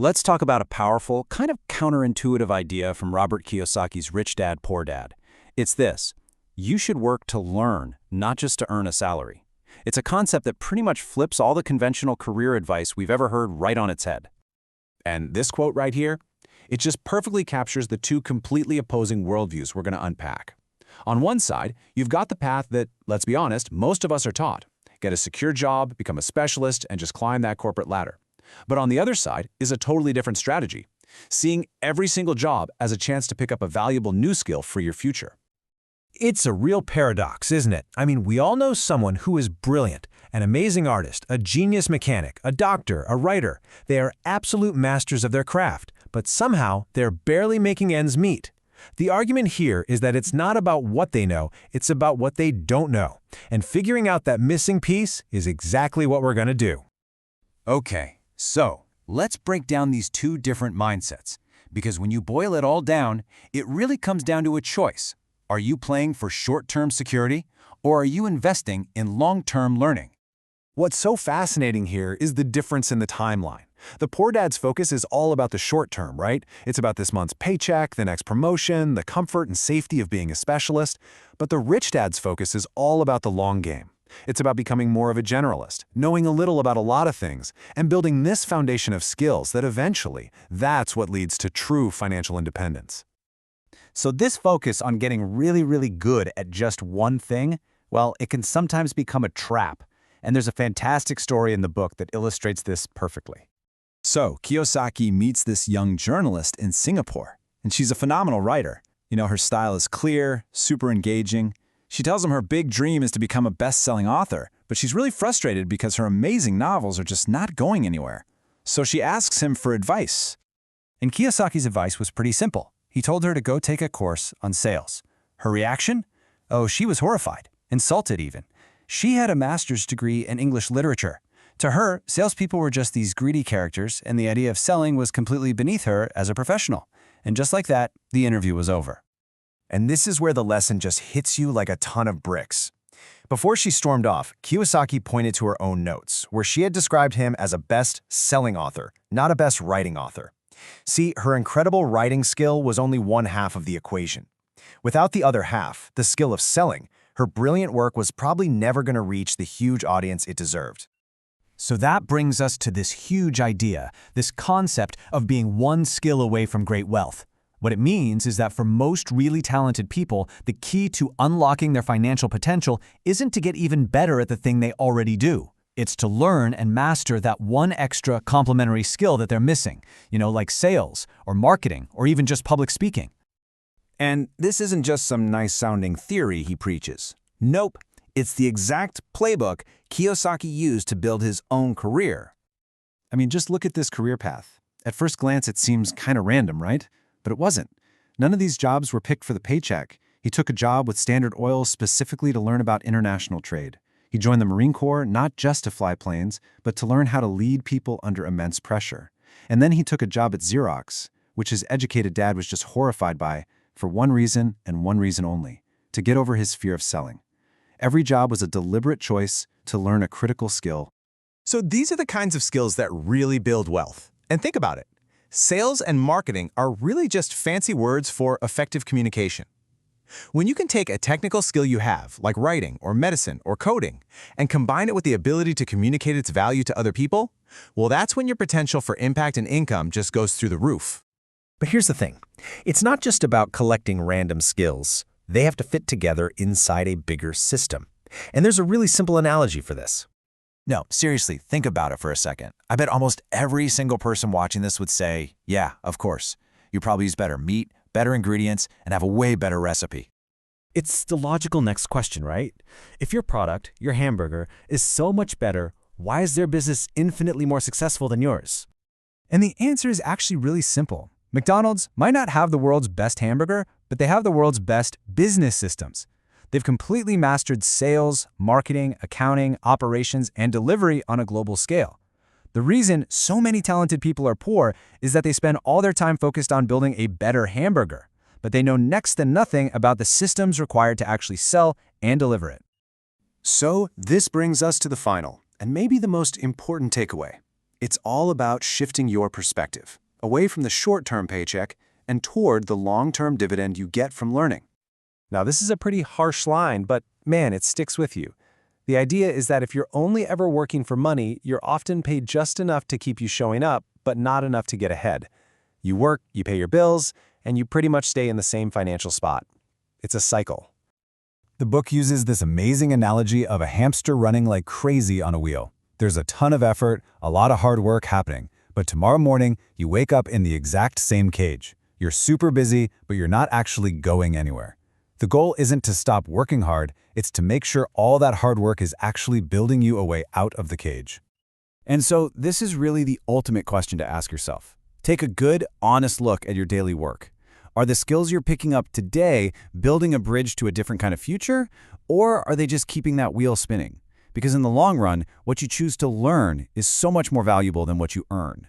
Let's talk about a powerful, kind of counterintuitive idea from Robert Kiyosaki's Rich Dad, Poor Dad. It's this: you should work to learn, not just to earn a salary. It's a concept that pretty much flips all the conventional career advice we've ever heard right on its head. And this quote right here, it just perfectly captures the two completely opposing worldviews we're going to unpack. On one side, you've got the path that, let's be honest, most of us are taught. Get a secure job, become a specialist, and just climb that corporate ladder. But on the other side is a totally different strategy, seeing every single job as a chance to pick up a valuable new skill for your future. It's a real paradox, isn't it? I mean, we all know someone who is brilliant, an amazing artist, a genius mechanic, a doctor, a writer. They are absolute masters of their craft, but somehow they're barely making ends meet. The argument here is that it's not about what they know, it's about what they don't know. And figuring out that missing piece is exactly what we're going to do. Okay, so let's break down these two different mindsets, because when you boil it all down, it really comes down to a choice. Are you playing for short-term security, or are you investing in long-term learning? What's so fascinating here is the difference in the timeline. The Poor Dad's focus is all about the short term, right? It's about this month's paycheck, the next promotion, the comfort and safety of being a specialist. But the Rich Dad's focus is all about the long game. It's about becoming more of a generalist, knowing a little about a lot of things, and building this foundation of skills that eventually, that's what leads to true financial independence. So this focus on getting really good at just one thing, well, it can sometimes become a trap. And there's a fantastic story in the book that illustrates this perfectly. So, Kiyosaki meets this young journalist in Singapore, and she's a phenomenal writer. You know, her style is clear, super engaging. She tells him her big dream is to become a best-selling author, but she's really frustrated because her amazing novels are just not going anywhere. So she asks him for advice. And Kiyosaki's advice was pretty simple. He told her to go take a course on sales. Her reaction? Oh, she was horrified, insulted even. She had a master's degree in English literature. To her, salespeople were just these greedy characters, and the idea of selling was completely beneath her as a professional. And just like that, the interview was over. And this is where the lesson just hits you like a ton of bricks. Before she stormed off, Kiyosaki pointed to her own notes, where she had described him as a best-selling author, not a best-writing author. See, her incredible writing skill was only one half of the equation. Without the other half, the skill of selling, her brilliant work was probably never going to reach the huge audience it deserved. So that brings us to this huge idea, this concept of being one skill away from great wealth. What it means is that for most really talented people, the key to unlocking their financial potential isn't to get even better at the thing they already do. It's to learn and master that one extra complementary skill that they're missing, like sales or marketing or even just public speaking. And this isn't just some nice-sounding theory he preaches. Nope, it's the exact playbook Kiyosaki used to build his own career. I mean, just look at this career path. At first glance, it seems kind of random, right? But it wasn't. None of these jobs were picked for the paycheck. He took a job with Standard Oil specifically to learn about international trade. He joined the Marine Corps not just to fly planes, but to learn how to lead people under immense pressure. And then he took a job at Xerox, which his educated dad was just horrified by, for one reason and one reason only: to get over his fear of selling. Every job was a deliberate choice to learn a critical skill. So these are the kinds of skills that really build wealth. And think about it. Sales and marketing are really just fancy words for effective communication. When you can take a technical skill you have, like writing or medicine or coding, and combine it with the ability to communicate its value to other people, well, that's when your potential for impact and income just goes through the roof. But here's the thing. It's not just about collecting random skills. They have to fit together inside a bigger system. And there's a really simple analogy for this. No, seriously, think about it for a second. I bet almost every single person watching this would say, yeah, of course. You probably use better meat, better ingredients, and have a way better recipe. It's the logical next question, right? If your product, your hamburger, is so much better, why is their business infinitely more successful than yours? And the answer is actually really simple. McDonald's might not have the world's best hamburger, but they have the world's best business systems. They've completely mastered sales, marketing, accounting, operations, and delivery on a global scale. The reason so many talented people are poor is that they spend all their time focused on building a better hamburger, but they know next to nothing about the systems required to actually sell and deliver it. So this brings us to the final, and maybe the most important takeaway. It's all about shifting your perspective, away from the short-term paycheck and toward the long-term dividend you get from learning. Now, this is a pretty harsh line, but man, it sticks with you. The idea is that if you're only ever working for money, you're often paid just enough to keep you showing up, but not enough to get ahead. You work, you pay your bills, and you pretty much stay in the same financial spot. It's a cycle. The book uses this amazing analogy of a hamster running like crazy on a wheel. There's a ton of effort, a lot of hard work happening, but tomorrow morning, you wake up in the exact same cage. You're super busy, but you're not actually going anywhere. The goal isn't to stop working hard, it's to make sure all that hard work is actually building you a way out of the cage. And so this is really the ultimate question to ask yourself. Take a good, honest look at your daily work. Are the skills you're picking up today building a bridge to a different kind of future, or are they just keeping that wheel spinning? Because in the long run, what you choose to learn is so much more valuable than what you earn.